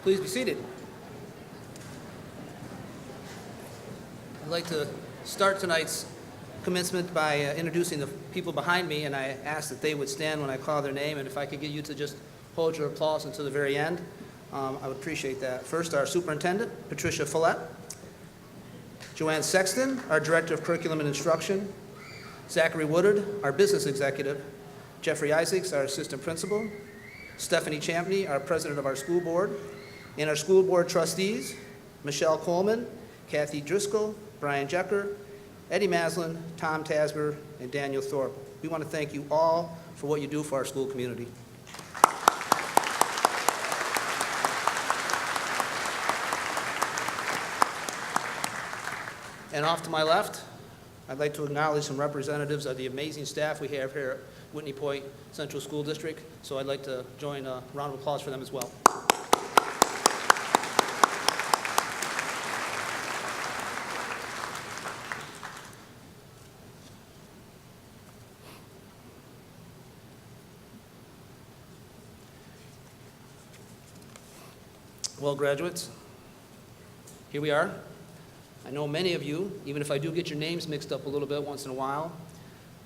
Please be seated. I'd like to start tonight's commencement by introducing the people behind me, and I ask that they would stand when I call their name, and if I could get you to just hold your applause until the very end, I would appreciate that. First, our superintendent, Patricia Follett. Joanne Sexton, our director of curriculum and instruction. Zachary Woodard, our business executive. Jeffrey Isaacs, our assistant principal. Stephanie Champney, our president of our school board. And our school board trustees, Michelle Coleman, Kathy Driscoll, Brian Jecker, Eddie Maslin, Tom Tasber, and Daniel Thorpe. We want to thank you all for what you do for our school community. And off to my left, I'd like to acknowledge some representatives of the amazing staff we have here at Whitney Point Central School District. So I'd like to join a round of applause for them as well. Well, graduates, here we are. I know many of you, even if I do get your names mixed up a little bit once in a while,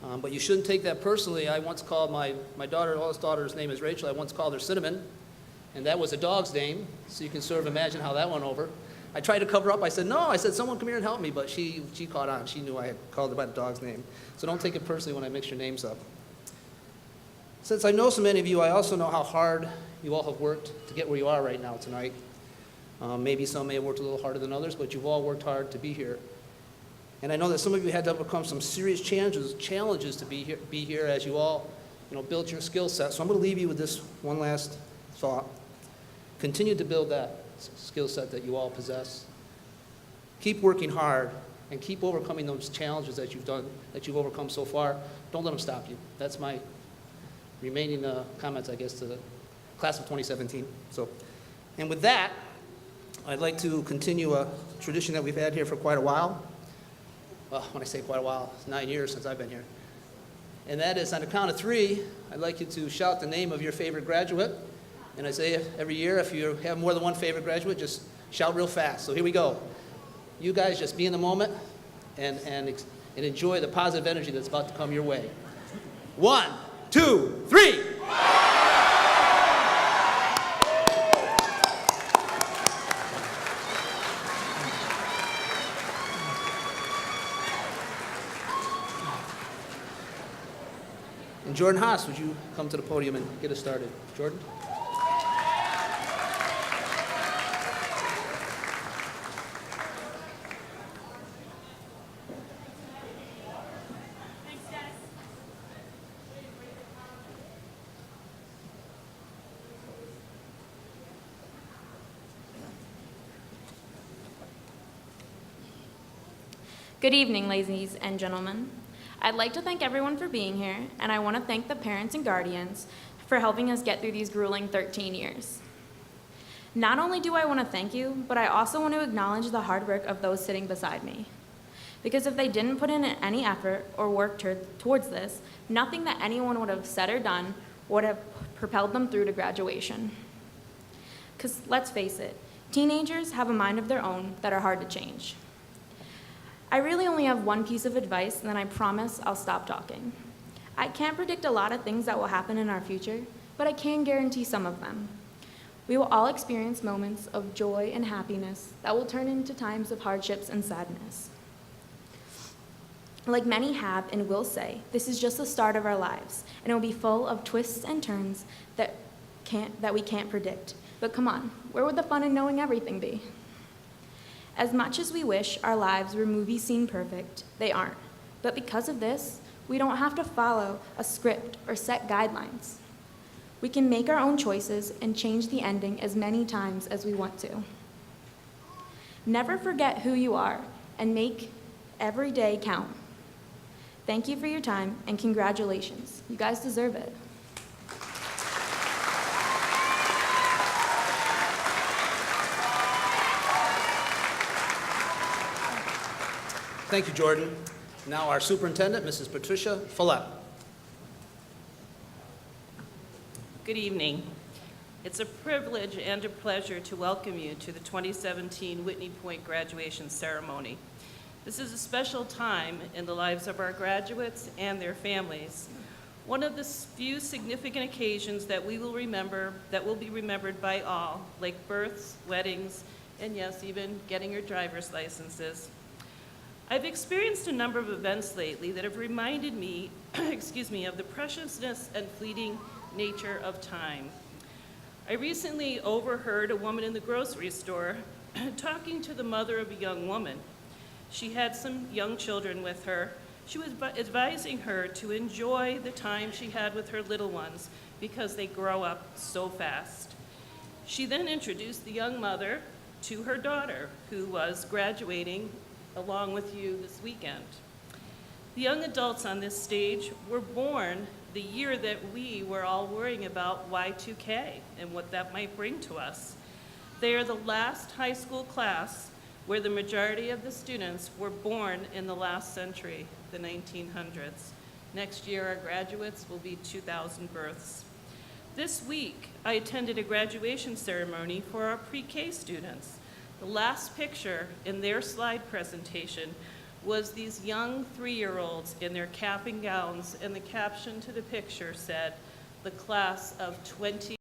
but you shouldn't take that personally. I once called my oldest daughter's name is Rachel. I once called her Cinnamon, and that was a dog's name, so you can sort of imagine how that went over. I tried to cover up. I said, no, I said, someone come here and help me, but she caught on. She knew I had called her by the dog's name. So don't take it personally when I mix your names up. Since I know so many of you, I also know how hard you all have worked to get where you are right now tonight. Maybe some may have worked a little harder than others, but you've all worked hard to be here. And I know that some of you had to overcome some serious challenges to be here as you all, built your skill set. So I'm going to leave you with this one last thought. Continue to build that skill set that you all possess. Keep working hard and keep overcoming those challenges that you've overcome so far. Don't let them stop you. That's my remaining comments, I guess, to the class of 2017. And with that, I'd like to continue a tradition that we've had here for quite a while. Well, when I say quite a while, it's 9 years since I've been here. And that is, on the count of three, I'd like you to shout the name of your favorite graduate. And I say every year, if you have more than one favorite graduate, just shout real fast. So here we go. You guys just be in the moment and enjoy the positive energy that's about to come your way. 1, 2, 3. And Jordan Haas, would you come to the podium and get us started? Jordan? Thanks, Dennis. Good evening, ladies and gentlemen. I'd like to thank everyone for being here, and I want to thank the parents and guardians for helping us get through these grueling 13 years. Not only do I want to thank you, but I also want to acknowledge the hard work of those sitting beside me. Because if they didn't put in any effort or work towards this, nothing that anyone would have said or done would have propelled them through to graduation. Because let's face it, teenagers have a mind of their own that are hard to change. I really only have one piece of advice, and then I promise I'll stop talking. I can't predict a lot of things that will happen in our future, but I can guarantee some of them. We will all experience moments of joy and happiness that will turn into times of hardships and sadness. Like many have and will say, this is just the start of our lives, and it will be full of twists and turns that we can't predict. But come on, where would the fun in knowing everything be? As much as we wish our lives were movie scene perfect, they aren't. But because of this, we don't have to follow a script or set guidelines. We can make our own choices and change the ending as many times as we want to. Never forget who you are and make every day count. Thank you for your time and congratulations. You guys deserve it. Thank you, Jordan. Now our superintendent, Mrs. Patricia Follett. Good evening. It's a privilege and a pleasure to welcome you to the 2017 Whitney Point graduation ceremony. This is a special time in the lives of our graduates and their families. One of the few significant occasions that we will remember, that will be remembered by all, like births, weddings, and yes, even getting your driver's licenses. I've experienced a number of events lately that have reminded me, excuse me, of the preciousness and fleeting nature of time. I recently overheard a woman in the grocery store talking to the mother of a young woman. She had some young children with her. She was advising her to enjoy the time she had with her little ones because they grow up so fast. She then introduced the young mother to her daughter, who was graduating along with you this weekend. The young adults on this stage were born the year that we were all worrying about Y2K and what that might bring to us. They are the last high school class where the majority of the students were born in the last century, the 1900s. Next year, our graduates will be 2,000 births. This week, I attended a graduation ceremony for our pre-K students. The last picture in their slide presentation was these young 3-year-olds in their cap and gowns, and the caption to the picture said, "The class of 20